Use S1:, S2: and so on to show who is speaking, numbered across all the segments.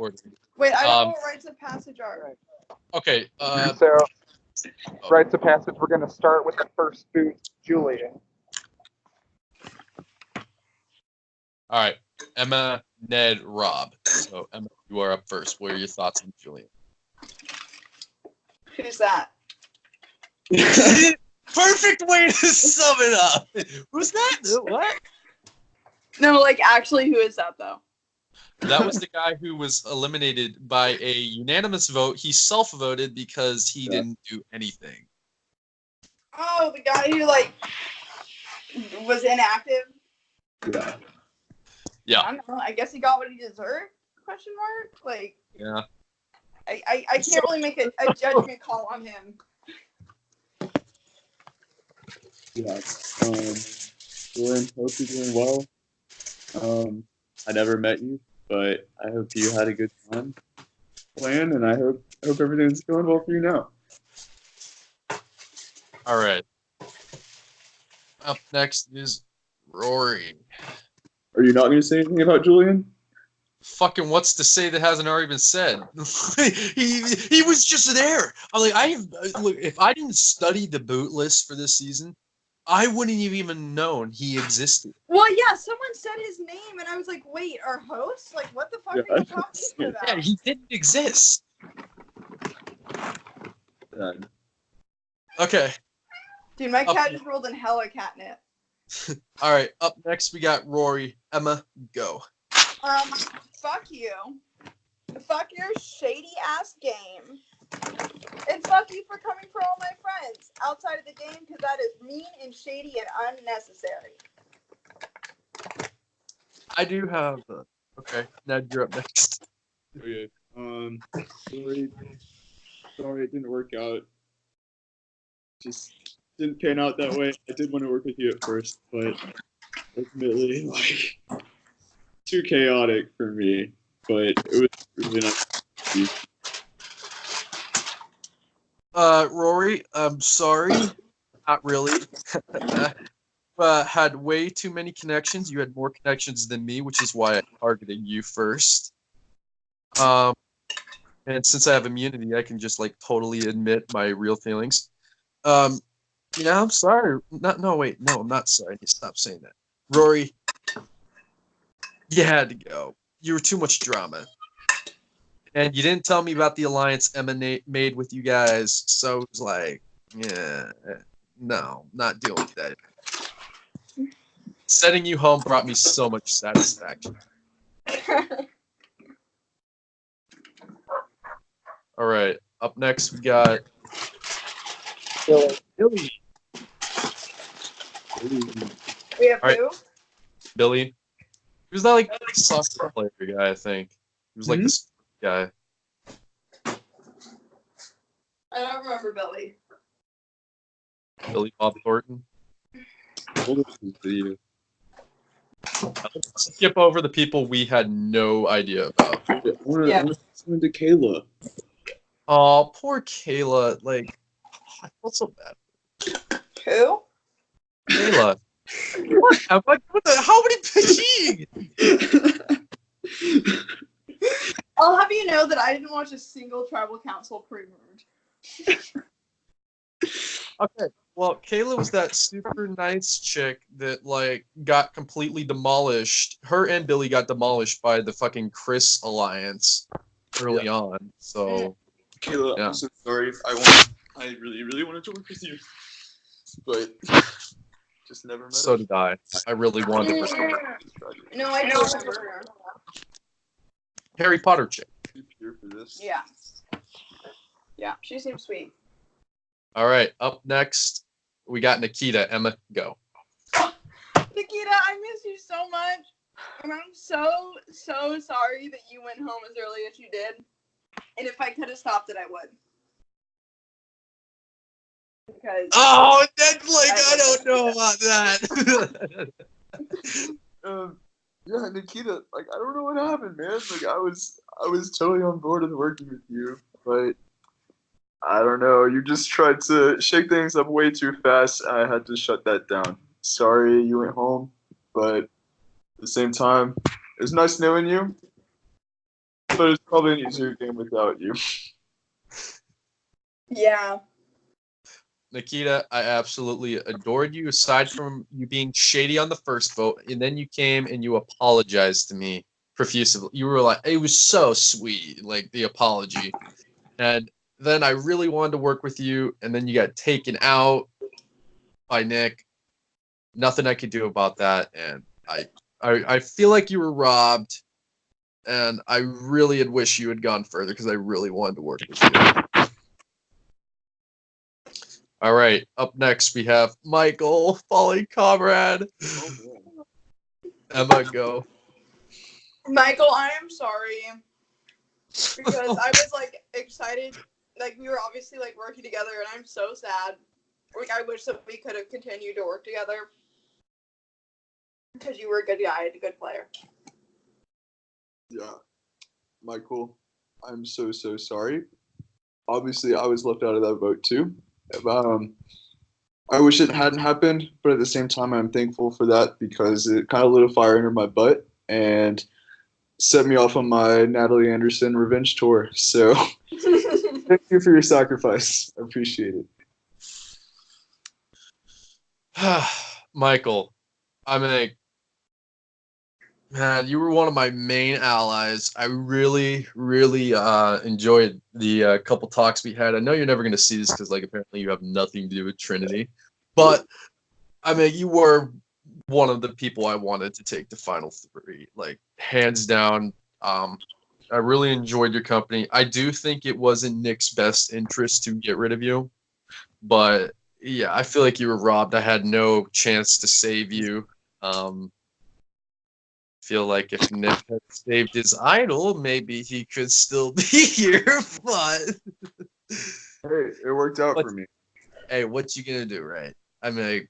S1: order.
S2: Wait, I don't know what rites of passage are.
S1: Okay.
S3: So, rites of passage, we're going to start with the first boot, Julian.
S1: All right. Emma, Ned, Rob. So, Emma, you are up first. What are your thoughts on Julian?
S2: Who's that?
S1: Perfect way to sum it up. Who's that? What?
S2: No, like, actually, who is that, though?
S1: That was the guy who was eliminated by a unanimous vote. He self-voted because he didn't do anything.
S2: Oh, the guy who, like, was inactive?
S1: Yeah.
S2: I don't know. I guess he got what he deserved? Question mark? Like,
S1: Yeah.
S2: I can't really make a judgment call on him.
S4: Yeah. Julian, hope you're doing well. I never met you, but I hope you had a good time playing, and I hope everything's going well for you now.
S1: All right. Up next is Rory.
S4: Are you not going to say anything about Julian?
S1: Fucking what's to say that hasn't already been said? he was just there. I'm like, look, if I didn't study the boot list for this season, I wouldn't have even known he existed.
S2: Well, yeah, someone said his name, and I was like, wait, our host? Like, what the fuck are you talking about?
S1: Yeah, he didn't exist. Okay.
S2: Dude, my cat just rolled in hella catnip.
S1: All right, up next we got Rory. Emma, go.
S2: Fuck you. Fuck your shady-ass game. And fuck you for coming for all my friends outside of the game, because that is mean and shady and unnecessary.
S1: I do have... okay, Ned, you're up next.
S4: Okay. Sorry it didn't work out. Just didn't pan out that way. I did want to work with you at first, but ultimately, like, too chaotic for me. But it was really nice to see you.
S1: Rory, I'm sorry. Not really. Had way too many connections. You had more connections than me, which is why I targeted you first. And since I have immunity, I can just like totally admit my real feelings. Yeah, I'm sorry. Wait, I'm not sorry. Stop saying that. Rory, you had to go. You were too much drama. And you didn't tell me about the alliance Emma made with you guys, so it was like, yeah, no, not dealing with that. Sending you home brought me so much satisfaction. All right, up next we got Billy.
S2: We have
S1: All
S2: who?
S1: right. Billy. He was that like soccer player guy, I think. He was like this guy.
S2: I don't remember Billy.
S1: Billy Bob Thornton.
S4: Video.
S1: Let's skip over the people we had no idea about.
S4: I want to listen to Kayla.
S1: Oh, poor Kayla. Like, I felt so bad.
S2: Who?
S1: Kayla. How many fatigue?
S2: I'll have you know that I didn't watch a single tribal council pre-merge.
S1: Okay. Well, Kayla was that super nice chick that like got completely demolished. Her and Billy got demolished by the fucking Chris Alliance early on. So
S4: Kayla,
S1: yeah.
S4: I'm so sorry. I really, really wanted to work with you, but just never met.
S1: So did I. I really wanted to.
S2: No, I don't remember her.
S1: Harry Potter chick.
S4: Here for this.
S2: Yeah. Yeah, she seems sweet.
S1: All right. Up next, we got Nikita. Emma, go.
S2: Nikita, I miss you so much. And I'm so sorry that you went home as early as you did. And if I could have stopped it, I would. Because
S1: I don't know about that.
S4: Yeah, Nikita, like, I don't know what happened, man. Like, I was totally on board with working with you, but I don't know. You just tried to shake things up way too fast. I had to shut that down. Sorry you went home, but at the same time, it was nice knowing you. But it's probably an easier game without you.
S2: Yeah.
S1: Nikita, I absolutely adored you, aside from you being shady on the first vote, and then you came and you apologized to me profusely. You were like, it was so sweet, like the apology. And then I really wanted to work with you, and then you got taken out by Nick. Nothing I could do about that, and I feel like you were robbed, and I really had wished you had gone further because I really wanted to work with you. All right, up next we have Michael, falling comrade. Emma, go.
S2: Michael, I am sorry because I was like excited, like we were obviously like working together, and I'm so sad. Like I wish that we could have continued to work together because you were a good guy and a good player.
S4: Yeah. Michael, I'm so sorry. Obviously, I was left out of that vote too. I wish it hadn't happened, but at the same time, I'm thankful for that because it kind of lit a fire under my butt and set me off on my Natalie Anderson revenge tour. So thank you for your sacrifice. I appreciate it.
S1: Michael, I mean, man, you were one of my main allies. I really, really enjoyed the couple talks we had. I know you're never going to see this because, like, apparently you have nothing to do with Trinity. But, I mean, you were one of the people I wanted to take to Final 3. Like, hands down. I really enjoyed your company. I do think it was in Nick's best interest to get rid of you. But, yeah, I feel like you were robbed. I had no chance to save you. Feel like if Nick had saved his idol, maybe he could still be here. But
S4: Hey, it worked out for me.
S1: Hey, what you gonna do, right? I mean,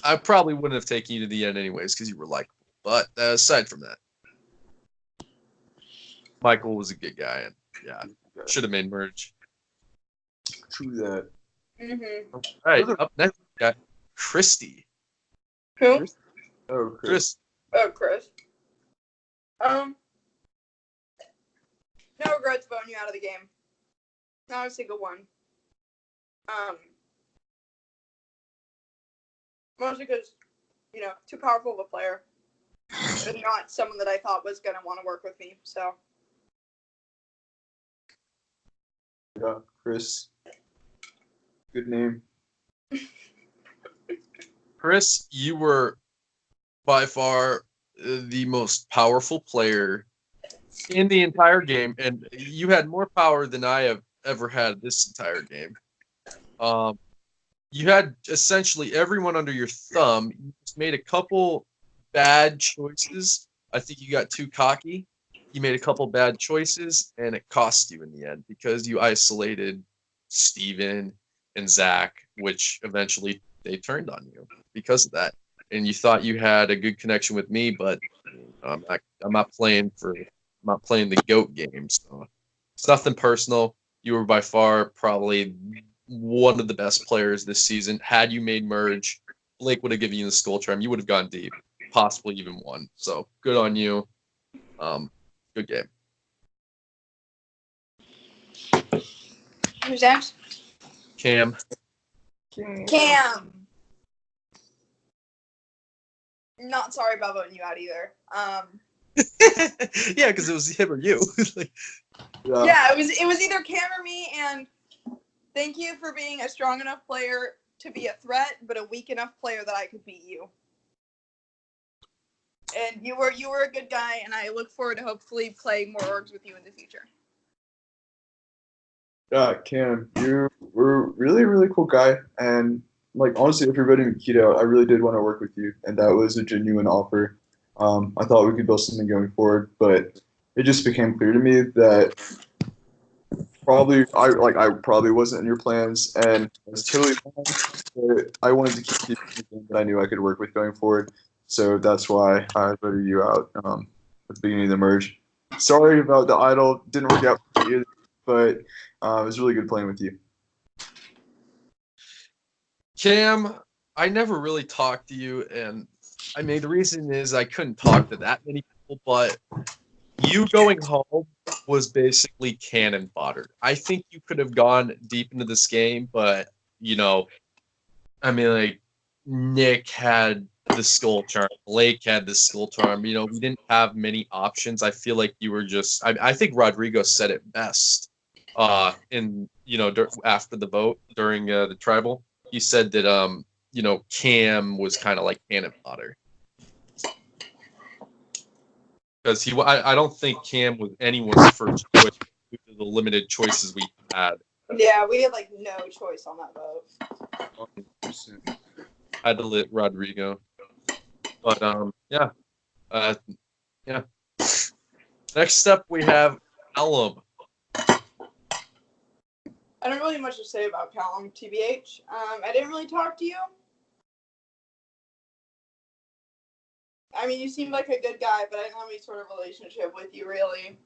S1: I probably wouldn't have taken you to the end anyways because you were likable. But aside from that, Michael was a good guy, and yeah, should have made merge.
S4: True that.
S2: Mm-hmm.
S1: All right, up next we got Christy.
S2: Who?
S4: Oh,
S1: Chris.
S2: Oh, Chris. No regrets voting you out of the game. Not a single one. Mostly because, you know, too powerful of a player. And not someone that I thought was going to want to work with me, so.
S4: Yeah, Chris. Good name.
S1: Chris, you were by far the most powerful player in the entire game, and you had more power than I have ever had this entire game. You had essentially everyone under your thumb. You just made a couple bad choices. I think you got too cocky. You made a couple bad choices, and it cost you in the end because you isolated Steven and Zach, which eventually they turned on you because of that. And you thought you had a good connection with me, but I'm not playing the GOAT game. So it's nothing personal. You were by far probably one of the best players this season. Had you made merge, Blake would have given you the skull charm. You would have gone deep, possibly even won. So good on you. Good game.
S2: Who's next?
S1: Cam.
S2: Cam. Not sorry about voting you out either.
S1: Yeah, because it was him or you.
S2: Yeah, it was either Cam or me, and thank you for being a strong enough player to be a threat, but a weak enough player that I could beat you. And you were a good guy, and I look forward to hopefully playing more orgs with you in the future.
S4: Yeah, Cam, you were really, really cool guy. And, like, honestly, if you're voting Keto, I really did want to work with you. And that was a genuine offer. I thought we could build something going forward. But it just became clear to me that I probably wasn't in your plans. And it's totally fine. But I wanted to keep you that I knew I could work with going forward. So that's why I voted you out at the beginning of the merge. Sorry about the idol. Didn't work out for you, but it was really good playing with you.
S1: Cam, I never really talked to you, and I mean the reason is I couldn't talk to that many people, but you going home was basically cannon fodder. I think you could have gone deep into this game, but I mean, like Nick had the skull charm, Blake had the skull charm. We didn't have many options. I feel like you were just. I think Rodrigo said it best. After the vote during the tribal, he said that Cam was kind of like cannon fodder. Because I don't think Cam was anyone's first choice due to the limited choices we had.
S2: Yeah, we had like no choice on that vote.
S1: 100%. Had to let Rodrigo, but yeah. Next up, we have Callum.
S2: I don't really much to say about Callum, TBH. I didn't really talk to you. I mean, you seemed like a good guy, but I didn't have any sort of relationship with you, really.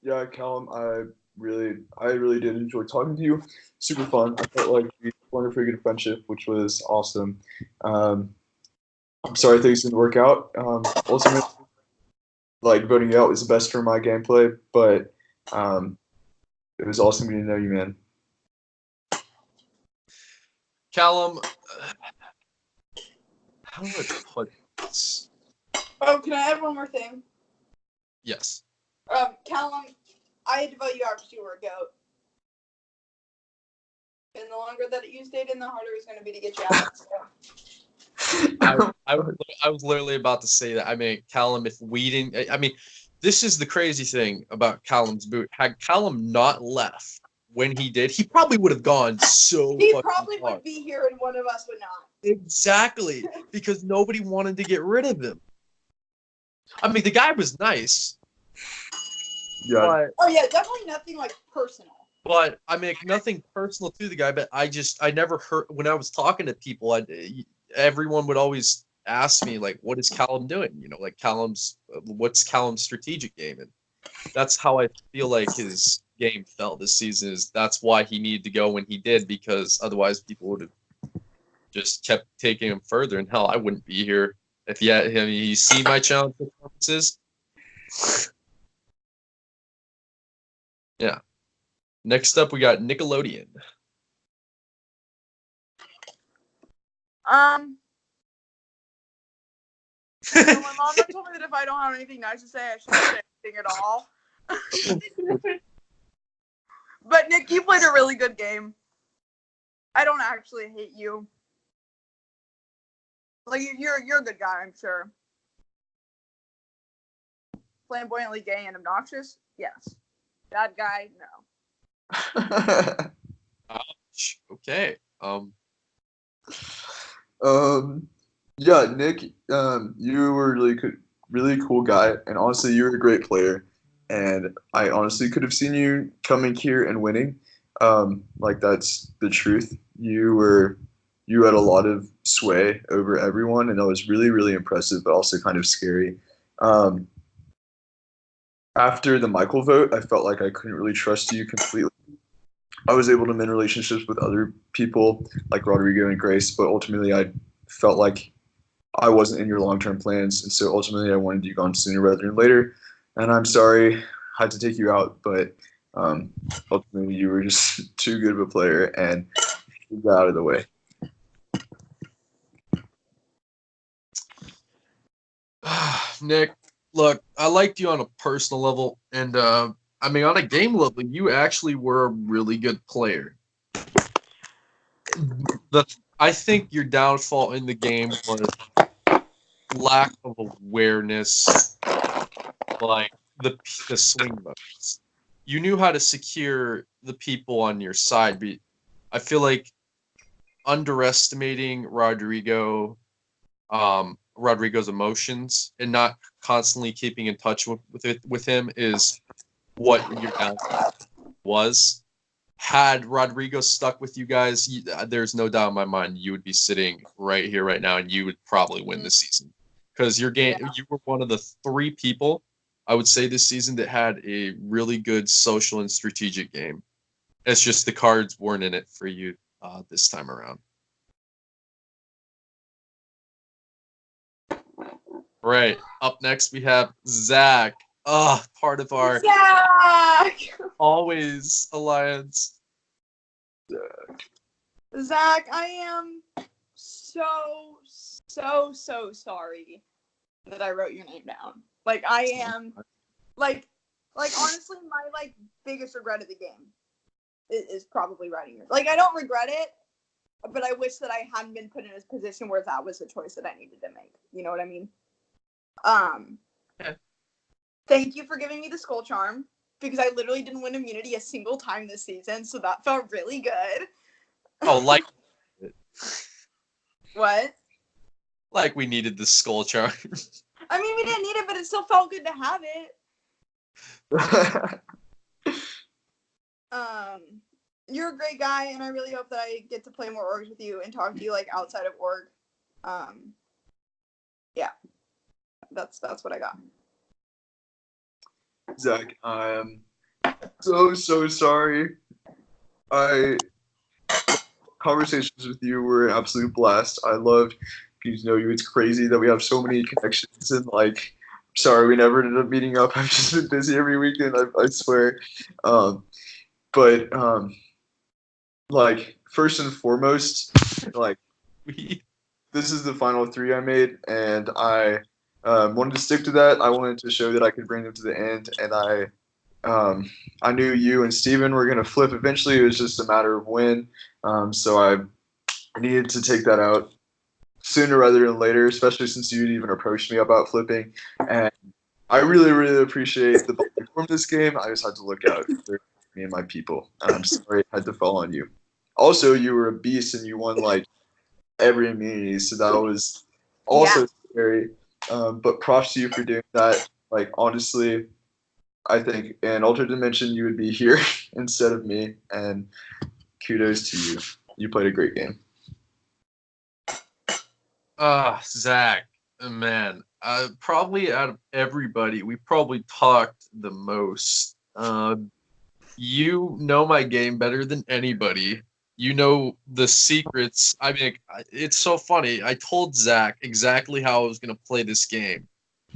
S5: Yeah, Callum, I really did enjoy talking to you. Super fun. I felt like we formed a pretty good friendship, which was awesome. I'm sorry things didn't work out. Ultimately, like voting you out was the best for my gameplay, but it was awesome getting to know you, man.
S1: Callum, how do I put this?
S2: Oh, can I add one more thing?
S1: Yes.
S2: Callum, I had to vote you out because you were a goat. And the longer that you stayed in, the harder it was going to be to get you out. So.
S1: I was literally about to say that. I mean, Callum, if we didn't, I mean, this is the crazy thing about Callum's boot. Had Callum not left when he did, he probably would have gone so.
S2: He probably
S1: far.
S2: would be here, and one of us would not.
S1: Exactly, because nobody wanted to get rid of him. I mean, the guy was nice.
S5: Yeah.
S2: Oh yeah, definitely nothing like personal.
S1: But I mean, nothing personal to the guy. But I never heard when I was talking to people. Everyone would always ask me like, "What is Callum doing?" Like what's Callum's strategic game? And that's how I feel like his game felt this season. That's why he needed to go when he did, because otherwise people would have just kept taking him further. And hell, I wouldn't be here if you see my challenge performances. Yeah. Next up, we got Nickelodeon.
S6: My mom told me that if I don't have anything nice to say, I shouldn't say anything at all. But Nick, you played a really good game. I don't actually hate you. Like you're a good guy, I'm sure. Flamboyantly gay and obnoxious? Yes. Bad guy? No.
S1: Ouch. Okay.
S5: Yeah, Nick, you were really cool guy, and honestly, you were a great player. And I honestly could have seen you coming here and winning. Like that's the truth. You had a lot of sway over everyone, and that was really, really impressive, but also kind of scary. Um, After the Michael vote, I felt like I couldn't really trust you completely. I was able to mend relationships with other people like Rodrigo and Grace, but ultimately I felt like I wasn't in your long-term plans, and so ultimately I wanted you gone sooner rather than later. And I'm sorry I had to take you out, but ultimately you were just too good of a player, and you got out of the way.
S1: Nick, look, I liked you on a personal level, and I mean, on a game level, you actually were a really good player. I think your downfall in the game was lack of awareness, like the swing modes. You knew how to secure the people on your side, but I feel like underestimating Rodrigo's emotions and not constantly keeping in touch with him is what your downfall was. Had Rodrigo stuck with you guys, there's no doubt in my mind you would be sitting right here right now and you would probably win this season. Because your game, you were one of the 3 people, I would say, this season that had a really good social and strategic game. It's just the cards weren't in it for you this time around. Right. Up next we have Zach. Part of our
S2: Zach!
S1: Always Alliance.
S2: Zach, I am so sorry that I wrote your name down. Like, I am, like honestly, my, like, biggest regret of the game is probably writing your, like, I don't regret it, but I wish that I hadn't been put in a position where that was a choice that I needed to make. You know what I mean?
S1: Yeah.
S2: Thank you for giving me the skull charm, because I literally didn't win immunity a single time this season, so that felt really good.
S1: Oh,
S2: What?
S1: like we needed the skull charm.
S2: I mean, we didn't need it, but it still felt good to have it. You're a great guy, and I really hope that I get to play more orgs with you and talk to you, like, outside of org. Yeah. That's what I got.
S5: Zach, I am so sorry. Conversations with you were an absolute blast. I love getting to know you. It's crazy that we have so many connections, and like, sorry we never ended up meeting up. I've just been busy every weekend. I swear. Like, first and foremost, like, this is the final 3 I made, and I wanted to stick to that. I wanted to show that I could bring them to the end, and I knew you and Steven were gonna flip eventually. It was just a matter of when. So I needed to take that out sooner rather than later, especially since you'd even approached me about flipping. And I really appreciate the from this game. I just had to look out for me and my people. And I'm sorry I had to fall on you. Also, you were a beast and you won like every immunity, so that was also scary. But props to you for doing that. Like, honestly, I think in Altered Dimension you would be here instead of me, and kudos to you. You played a great game.
S1: Zach, man, probably out of everybody, we probably talked the most. You know my game better than anybody. You know the secrets. I mean, it's so funny. I told Zach exactly how I was going to play this game,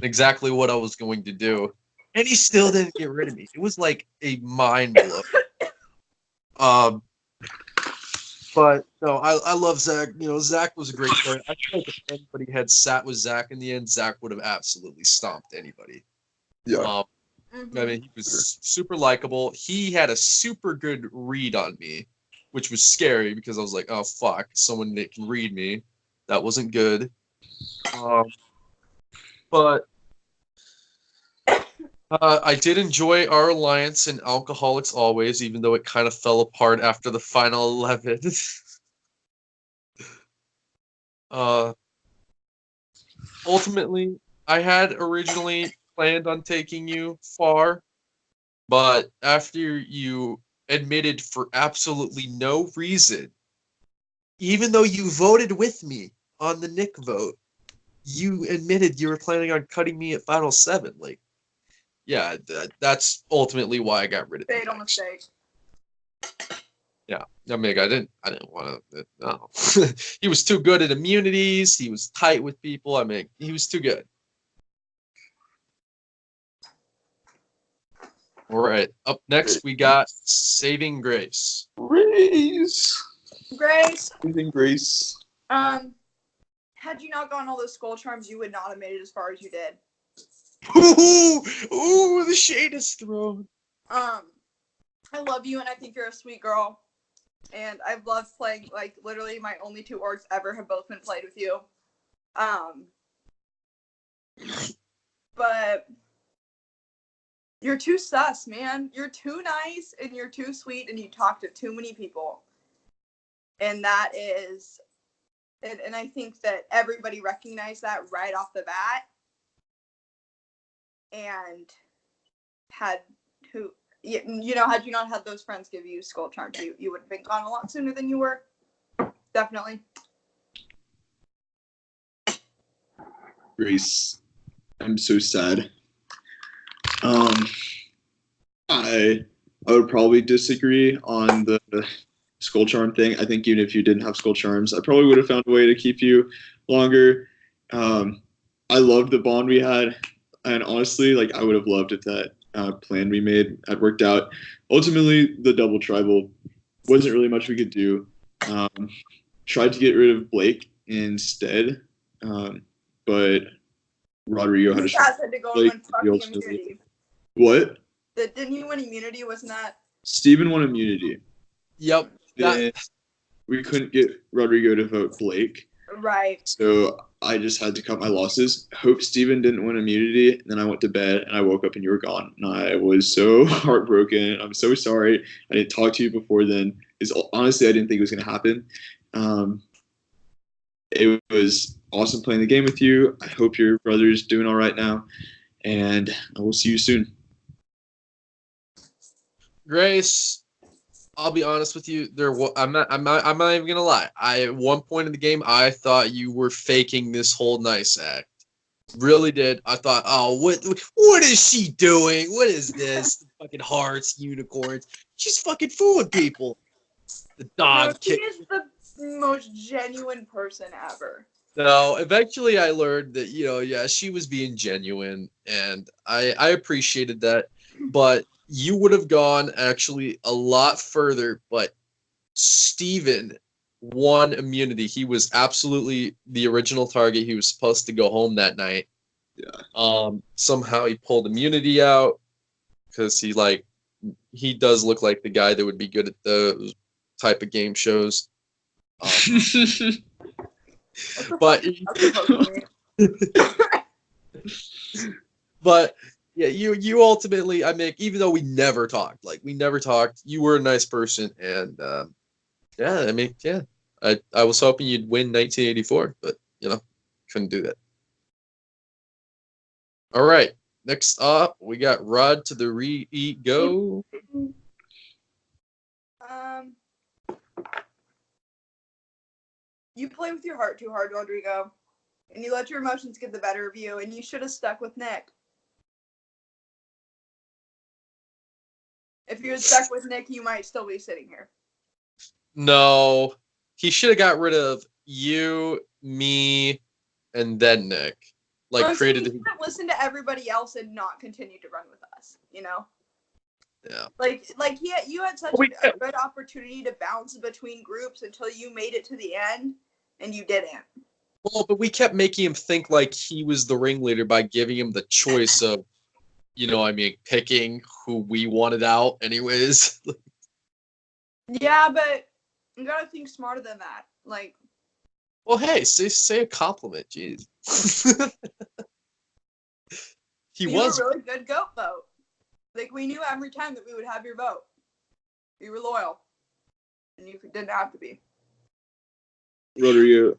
S1: exactly what I was going to do, and he still didn't get rid of me. It was like a mind blow. But no, I love Zach. You know, Zach was a great player. I feel like if anybody had sat with Zach in the end, Zach would have absolutely stomped anybody.
S5: Yeah.
S1: I mean, he was super likable. He had a super good read on me, which was scary because I was like, oh, fuck, someone that can read me. That wasn't good. But I did enjoy our alliance in Alcoholics Always, even though it kind of fell apart after the final 11. Ultimately, I had originally planned on taking you far, but after you admitted for absolutely no reason, even though you voted with me on the Nick vote, you admitted you were planning on cutting me at Final 7. Like, yeah, that's ultimately why I got rid of
S2: Fatal
S1: you.
S2: mistake.
S1: Yeah, I mean, I didn't want to. No, he was too good at immunities. He was tight with people. I mean, he was too good. All right, up next we got Saving Grace.
S5: Grace.
S2: Saving
S5: Grace.
S2: Had you not gotten all those skull charms, you would not have made it as far as you did.
S1: Ooh, the shade is thrown.
S2: I love you, and I think you're a sweet girl. And I've loved playing, like, literally my only 2 orgs ever have both been played with you. But you're too sus, man. You're too nice, and you're too sweet, and you talk to too many people. And that is, and I think that everybody recognized that right off the bat. And had you know, had you not had those friends give you skull charms, you would have been gone a lot sooner than you were. Definitely.
S4: Grace, I'm so sad. I would probably disagree on the skull charm thing. I think even if you didn't have skull charms, I probably would have found a way to keep you longer. I loved the bond we had, and honestly, like I would have loved if that plan we made had worked out. Ultimately, the double tribal wasn't really much we could do. Um, Tried to get rid of Blake instead, but Rodrigo had a
S2: His
S4: strong
S2: ass had to go and
S4: Blake.
S2: win
S4: He
S2: fucking
S4: ultimately-
S2: immunity.
S4: What?
S2: Didn't he win immunity? Wasn't that
S4: Steven won immunity.
S1: Yep.
S4: Then we couldn't get Rodrigo to vote Blake.
S2: right?
S4: So I just had to cut my losses. Hope Steven didn't win immunity. And then I went to bed and I woke up and you were gone. And I was so heartbroken. I'm so sorry. I didn't talk to you before then. Honestly, I didn't think it was going to happen. It was awesome playing the game with you. I hope your brother's doing all right now. And I will see you soon.
S1: Grace, I'll be honest with you. I'm not even gonna lie. At one point in the game, I thought you were faking this whole nice act. Really did. I thought, oh, what is she doing? What is this? Fucking hearts, unicorns. She's fucking fooling people. The
S2: No,
S1: dog
S2: she
S1: kick.
S2: is the most genuine person ever.
S1: No, eventually I learned that, yeah, she was being genuine, and I appreciated that. But you would have gone actually a lot further, but Steven won immunity. He was absolutely the original target. He was supposed to go home that night.
S4: Yeah.
S1: Somehow he pulled immunity out because he does look like the guy that would be good at those type of game shows. But but yeah, you ultimately, even though we never talked, you were a nice person, and yeah, I was hoping you'd win 1984, but couldn't do that. All right, next up we got Rod to the re-eat go.
S2: You play with your heart too hard, Rodrigo, and you let your emotions get the better of you, and you should have stuck with Nick. If you had stuck with Nick, you might still be sitting here.
S1: No, he should have got rid of you, me, and then Nick.
S2: Created. He should have listened to everybody else and not continued to run with us.
S1: Yeah.
S2: You had such a good opportunity to bounce between groups until you made it to the end, and you didn't.
S1: Well, but we kept making him think like he was the ringleader by giving him the choice of, picking who we wanted out anyways.
S2: Yeah, but you gotta think smarter than that.
S1: Well, hey, say a compliment, jeez.
S2: You were a really good goat vote. We knew every time that we would have your vote. You were loyal, and you didn't have to be.
S4: Rodrigo,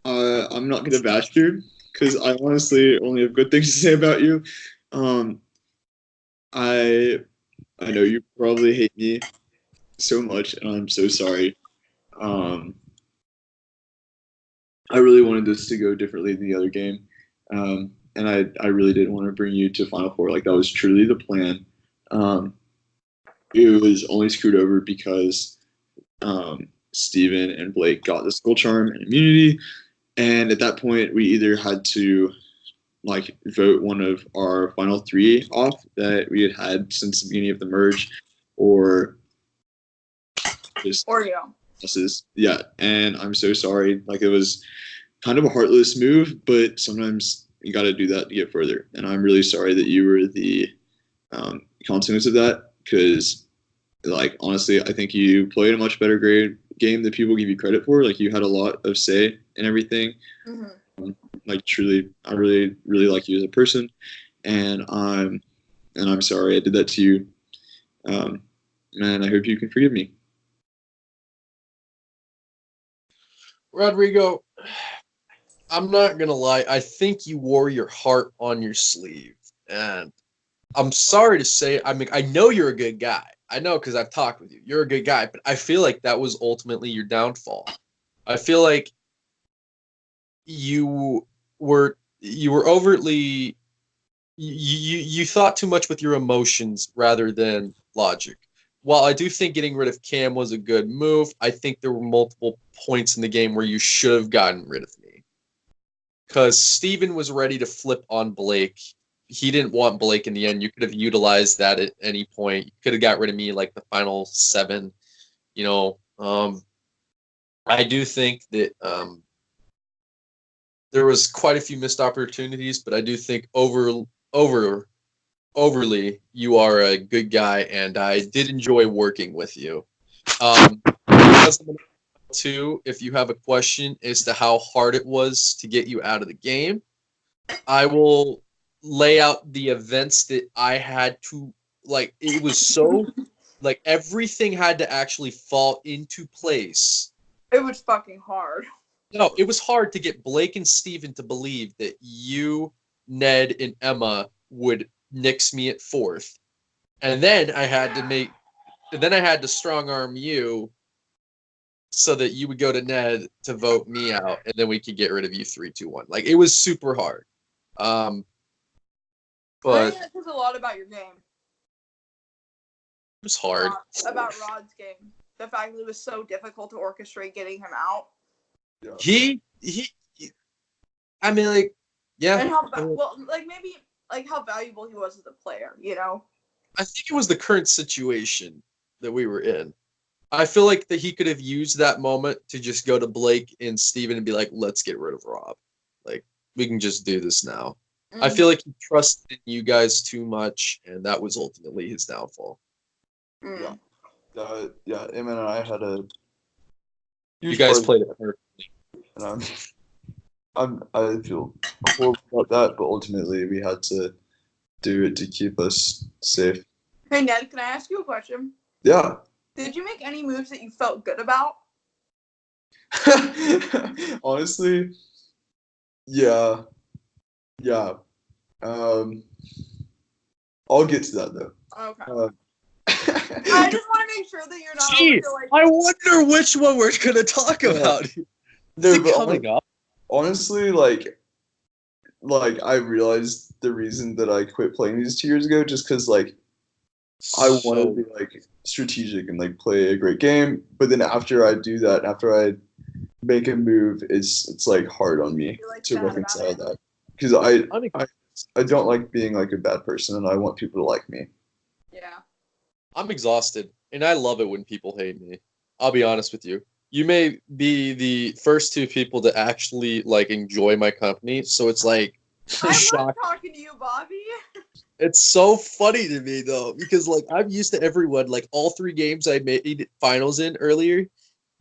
S4: I'm not gonna bash you because I honestly only have good things to say about you. I know you probably hate me so much, and I'm so sorry. I really wanted this to go differently than the other game, and I really didn't want to bring you to Final Four. That was truly the plan. It was only screwed over because Steven and Blake got the skull charm and immunity, and at that point we either had to vote one of our final three off that we had since the beginning of the merge, or just
S2: Oreo.
S4: Yeah, and I'm so sorry. It was kind of a heartless move, but sometimes you got to do that to get further. And I'm really sorry that you were the consequence of that, because honestly, I think you played a much better game than people give you credit for. You had a lot of say in everything. Mm-hmm. Truly, I really, really like you as a person, and I'm sorry I did that to you. And I hope you can forgive me.
S1: Rodrigo, I'm not gonna lie. I think you wore your heart on your sleeve, and I'm sorry to say. I know you're a good guy. I know because I've talked with you. You're a good guy, but I feel like that was ultimately your downfall. I feel like you were overtly you thought too much with your emotions rather than logic. While I do think getting rid of Cam was a good move, I think there were multiple points in the game where you should have gotten rid of me. because Steven was ready to flip on Blake. He didn't want Blake in the end. You could have utilized that at any point. You could have got rid of me like the final 7. You know, I do think that there was quite a few missed opportunities, but I do think overly, you are a good guy, and I did enjoy working with you. Because too, if you have a question as to how hard it was to get you out of the game, I will lay out the events that I had to, like, it was so, like, everything had to actually fall into place.
S6: It was fucking hard.
S1: No, it was hard to get Blake and Steven to believe that you, Ned, and Emma would nix me at 4th. And then I had to strong arm you so that you would go to Ned to vote me out, and then we could get rid of you 3-2-1. Like, it was super hard.
S6: I
S1: But
S6: think that says a lot about your game.
S1: it was hard.
S6: About Rod's game. The fact that it was so difficult to orchestrate getting him out.
S5: Yeah.
S1: He I mean, like, yeah.
S6: And how how valuable he was as a player, you know?
S1: I think it was the current situation that we were in. I feel like that he could have used that moment to just go to Blake and Steven and be like, let's get rid of Rob. Like, we can just do this now.
S6: Mm-hmm.
S1: I feel like he trusted you guys too much, and that was ultimately his downfall.
S6: Mm.
S5: Yeah, Eamon and I had a.
S1: You guys played it perfectly.
S5: And I feel horrible about that, but ultimately we had to do it to keep us safe.
S6: Hey, Ned, can I ask you a question?
S5: Yeah.
S6: Did you make any moves that you felt good about?
S5: Honestly, yeah. I'll get to that though.
S6: Okay. I just want to make sure that you're not
S1: Gee, I wonder which one we're gonna talk about.
S5: No,
S1: Is it coming up?
S5: Honestly, like I realized the reason that I quit playing these 2 years ago just because like I wanted to be like strategic and like play a great game, but then after I do that, after I make a move, it's like hard on me to reconcile that because I don't like being like a bad person, and I want people to like me.
S6: Yeah.
S1: I'm exhausted, and I love it when people hate me. I'll be honest with you. You may be the first 2 people to actually like enjoy my company, so it's like
S6: I love talking to you, Bobby.
S1: It's so funny to me though, because like I'm used to everyone, like all 3 games I made finals in earlier,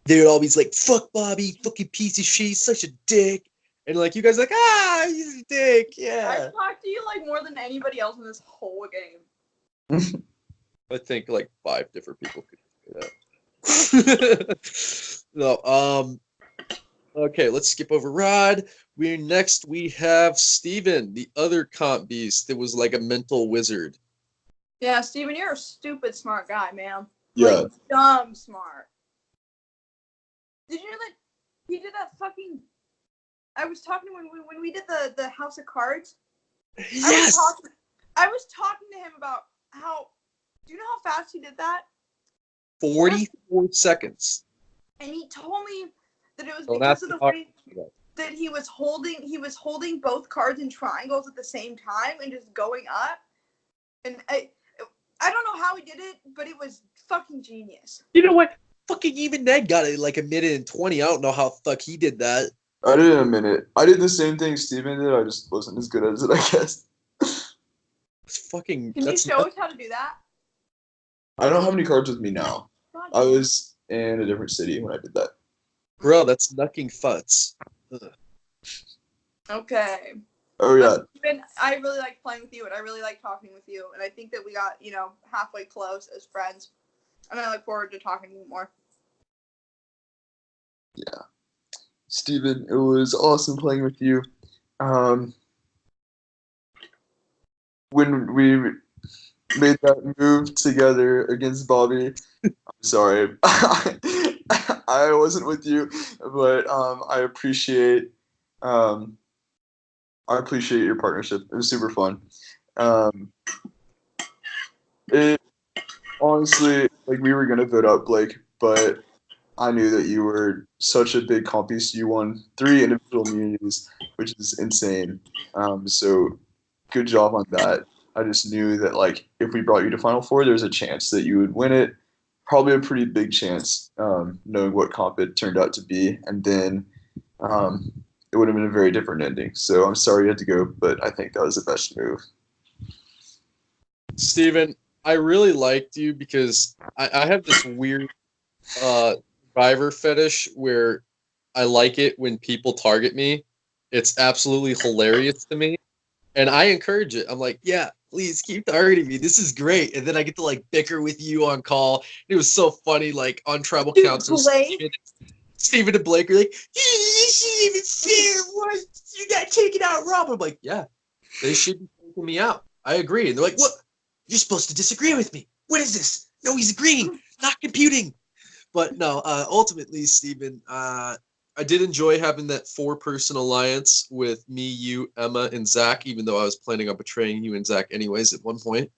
S1: they would always like, fuck Bobby, fucking piece of shit, such a dick. And like you guys are like, he's a dick, yeah.
S6: I talked to you like more than anybody else in this whole game.
S1: I think like 5 different people could say that. No, okay, let's skip over Rod. We have Steven, the other comp beast that was like a mental wizard.
S6: Yeah, Steven, you're a stupid smart guy, man.
S5: Yeah.
S6: Like, dumb smart. Did you know that he did that fucking... I was talking when we did the House of Cards.
S1: Yes!
S6: I was talking to him about how... Do you know how fast he did that?
S1: 44 seconds.
S6: And he told me that it was because of the way that he was holding both cards in triangles at the same time and just going up. And I don't know how he did it, but it was fucking genius.
S1: You know what? Fucking even Ned got it like a minute and 20. I don't know how fuck he did that.
S5: I did it in a minute. I did the same thing Steven did. I just wasn't as good as it, I guess.
S1: It's fucking.
S6: Can you show us how to do that?
S5: I don't have any cards with me now.
S6: God.
S5: I was in a different city when I did that.
S1: Bro, that's nucking futs. Ugh.
S6: Okay.
S5: Oh yeah.
S6: Steven, I really like playing with you, and I really like talking with you, and I think that we got, halfway close as friends, and I look forward to talking to you more.
S5: Yeah. Steven, it was awesome playing with you. When we made that move together against Bobby, I'm sorry. I wasn't with you, but I appreciate your partnership. It was super fun. It honestly, like, we were gonna vote out Blake, but I knew that you were such a big comp beast. You won 3 individual immunities, which is insane. So good job on that. I just knew that like if we brought you to Final Four, there's a chance that you would win it. Probably a pretty big chance, knowing what comp it turned out to be, and then um, it would have been a very different ending. So I'm sorry you had to go, but I think that was the best move.
S1: Steven, I really liked you because I have this weird survivor fetish where I like it when people target me. It's absolutely hilarious to me. And I encourage it. I'm like, yeah, please keep targeting me. This is great. And then I get to like bicker with you on call. It was so funny, like on tribal
S6: Dude,
S1: council.
S6: Blake.
S1: Stephen and Blake are like, this isn't even fair. Why you got taken out, Rob? I'm like, yeah, they should be taking me out. I agree. And they're like, what? You're supposed to disagree with me. What is this? No, he's agreeing, not computing. But no, ultimately, Stephen, I did enjoy having that 4-person alliance with me, you, Emma, and Zach, even though I was planning on betraying you and Zach anyways at one point.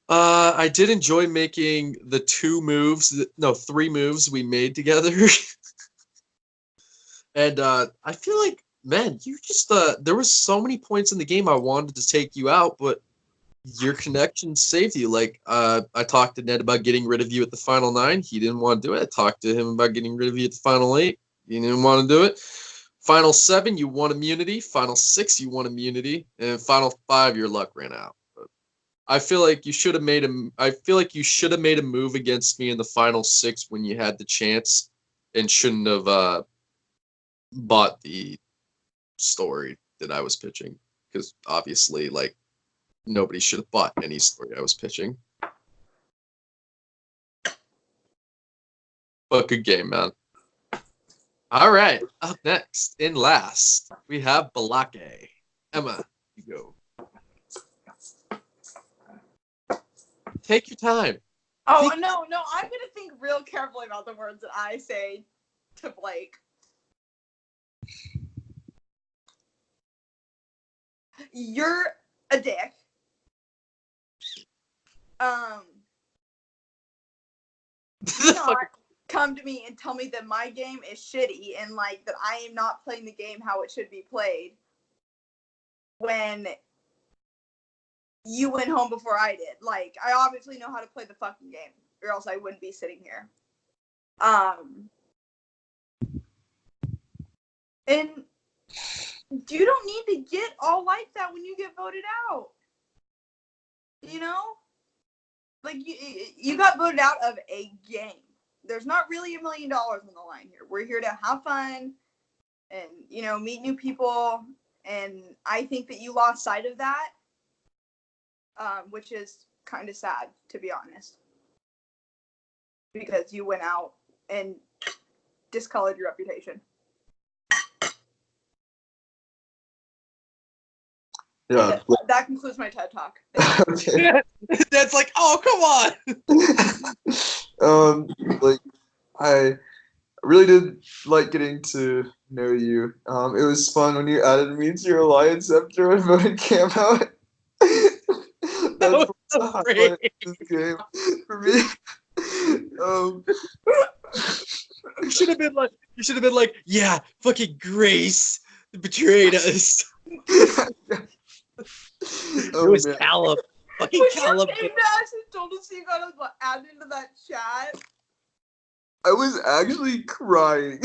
S1: I did enjoy making the 3 moves we made together. And I feel like, man, you just, there was so many points in the game I wanted to take you out, but your connection saved you. Like, I talked to Ned about getting rid of you at the final 9. He didn't want to do it. I talked to him about getting rid of you at the final 8. He didn't want to do it. Final 7, you won immunity. Final 6, you won immunity. And final 5, your luck ran out. But I feel like you should have made a move against me in the final 6 when you had the chance, and shouldn't have bought the story that I was pitching, because obviously, like, nobody should have bought any story I was pitching. But good game, man. All right, up next and last, we have Balake. Emma, you go. Take your time.
S6: Oh, no, I'm going to think real carefully about the words that I say to Blake. You're a dick. Do not come to me and tell me that my game is shitty and like that I am not playing the game how it should be played when you went home before I did. Like, I obviously know how to play the fucking game, or else I wouldn't be sitting here. And you don't need to get all like that when you get voted out. You know? Like, you got voted out of a game. There's not really $1 million on the line here. We're here to have fun and, you know, meet new people. And I think that you lost sight of that, which is kind of sad, to be honest. Because you went out and discolored your reputation.
S5: Yeah.
S6: That concludes my TED Talk.
S5: Okay.
S1: That's like, oh, come
S5: on. Like, I really did like getting to know you. It was fun when you added me to your alliance after I voted Cam out. That's the highlight of this game for me.
S1: You should have been like, yeah, fucking Grace betrayed us. It was Callum. Fucking Callum.
S6: When you came to us and told us you got us added into that chat.
S5: I was actually crying.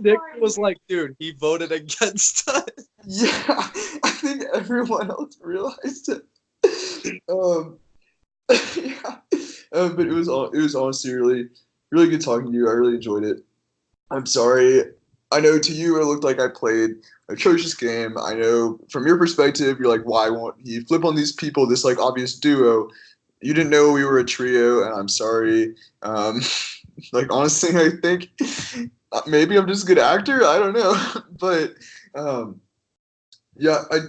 S1: Nick was like, dude, he voted against us.
S5: Yeah, I think everyone else realized it. Yeah. But it was honestly really good talking to you. I really enjoyed it. I'm sorry. I know to you it looked like I played a atrocious game. I know from your perspective, you're like, why won't he flip on these people, this like obvious duo? You didn't know we were a trio, and I'm sorry. Like, honestly, I think maybe I'm just a good actor. I don't know. But yeah, I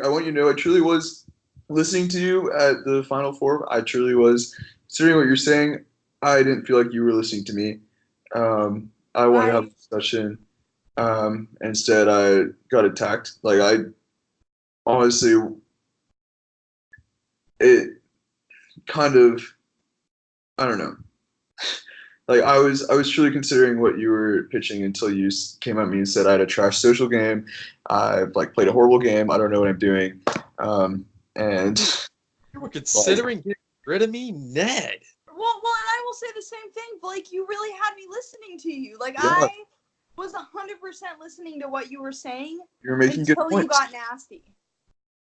S5: want you to know I truly was listening to you at the Final Four. I truly was. Considering what you're saying, I didn't feel like you were listening to me. I wanted to have a discussion. Instead, I got attacked. Like, I honestly, it kind of I don't know. Like I was truly considering what you were pitching until you came at me and said I had a trash social game. I like played a horrible game. I don't know what I'm doing. And
S1: You were considering getting rid of me, Ned.
S6: Well, and I will say the same thing, Blake. You really had me listening to you. Like,
S5: Yeah.
S6: I was 100% listening to what you were saying
S5: you're making good
S6: until
S5: points.
S6: you got nasty.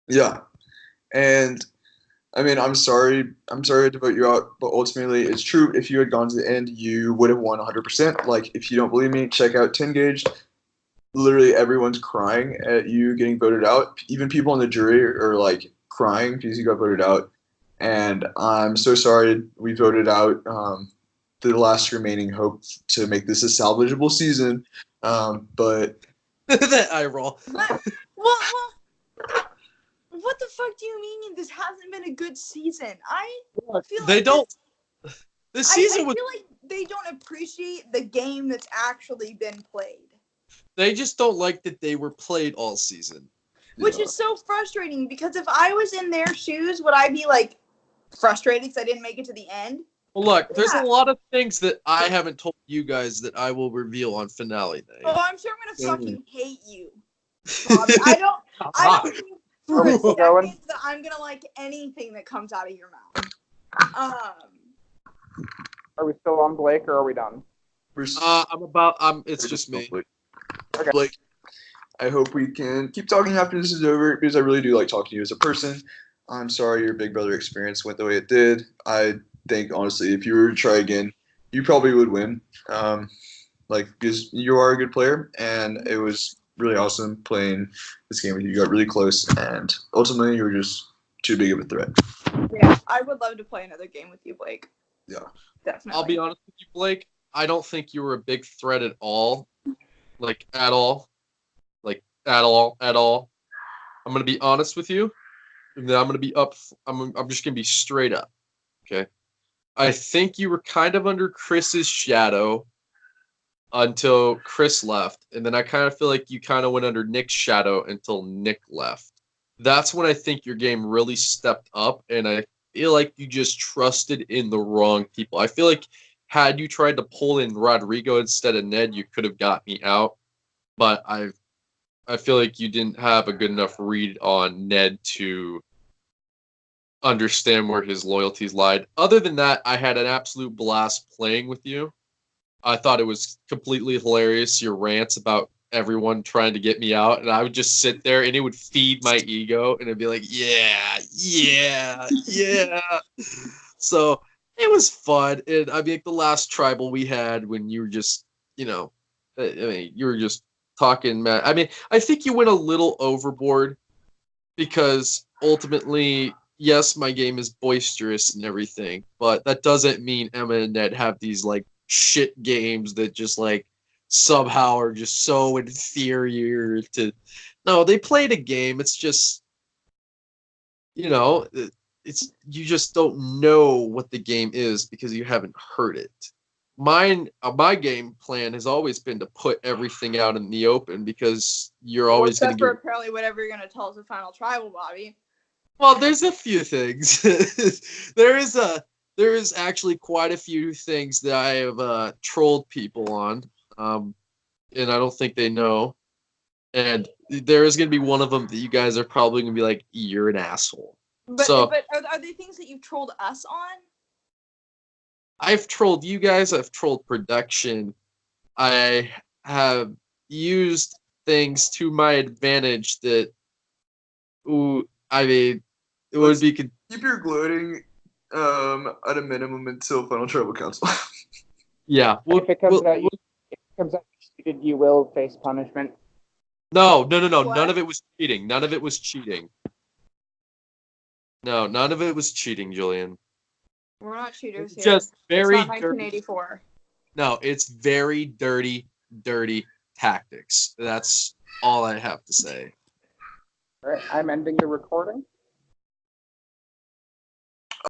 S5: Yeah, and I mean, I'm sorry to vote you out, but ultimately, it's true. If you had gone to the end, you would have won 100%. Like, if you don't believe me, check out 10 Gauge. Literally, everyone's crying at you getting voted out. Even people on the jury are like crying because you got voted out. And I'm so sorry we voted out the last remaining hope to make this a salvageable season. But
S1: That eye roll.
S6: Well, what the fuck do you mean this hasn't been a good season? I feel
S1: They
S6: like
S1: don't. This season
S6: I
S1: was.
S6: feel like they don't appreciate the game that's actually been played.
S1: They just don't like that they were played all season.
S6: Which is so frustrating because if I was in their shoes, would I be like frustrated because I didn't make it to the end?
S1: Well, look, there's a lot of things that I haven't told you guys that I will reveal on finale night.
S6: Oh, I'm sure I'm gonna fucking hate you, Bobby. I don't think for a second that I'm gonna like anything that comes out of your mouth.
S3: Are we still on Blake or are we done?
S1: It's just me.
S3: Okay.
S5: Blake, I hope we can keep talking after this is over because I really do like talking to you as a person. I'm sorry your Big Brother experience went the way it did. I think, honestly, if you were to try again, you probably would win. Because you are a good player, and it was really awesome playing this game with you. You got really close, and ultimately, you were just too big of a threat.
S6: Yeah, I would love to play another game with you, Blake.
S5: Yeah.
S6: Definitely.
S1: I'll be honest with you, Blake. I don't think you were a big threat at all. Like, at all. Like, at all. I'm going to be honest with you. And then I'm going to be I'm just going to be straight up. Okay? I think you were kind of under Chris's shadow until Chris left. And then I kind of feel like you kind of went under Nick's shadow until Nick left. That's when I think your game really stepped up. And I feel like you just trusted in the wrong people. I feel like had you tried to pull in Rodrigo instead of Ned, you could have got me out. But I feel like you didn't have a good enough read on Ned to understand where his loyalties lied. Other than that, I had an absolute blast playing with you. I thought it was completely hilarious, your rants about everyone trying to get me out, and I would just sit there and it would feed my ego and it'd be like, yeah. So it was fun. And I mean, the last tribal we had when you were just, you were just talking, Matt. I mean, I think you went a little overboard because ultimately, yes, my game is boisterous and everything, but that doesn't mean Emma and Ned have these like shit games that just like somehow are just so inferior to. No, they played a game. It's just, it's you just don't know what the game is because you haven't heard it. My game plan has always been to put everything out in the open because you're always going to
S6: except for apparently whatever you're going to tell us the final tribal, Bobby.
S1: Well, there's a few things. there is actually quite a few things that I have trolled people on, and I don't think they know. And there is going to be one of them that you guys are probably going to be like, "You're an asshole."
S6: But are they things that you've trolled us on?
S1: I've trolled you guys. I've trolled production. I have used things to my advantage that, I mean, it would be.
S5: Keep your gloating at a minimum until Final Tribal Council.
S1: Yeah.
S3: If it comes out cheated, you will face punishment.
S1: No.
S6: What?
S1: None of it was cheating. No, none of it was cheating, Julian.
S6: We're not cheaters here.
S1: Just very
S6: it's not 1984.
S1: No, it's very dirty tactics. That's all I have to say.
S3: All right, I'm ending the recording.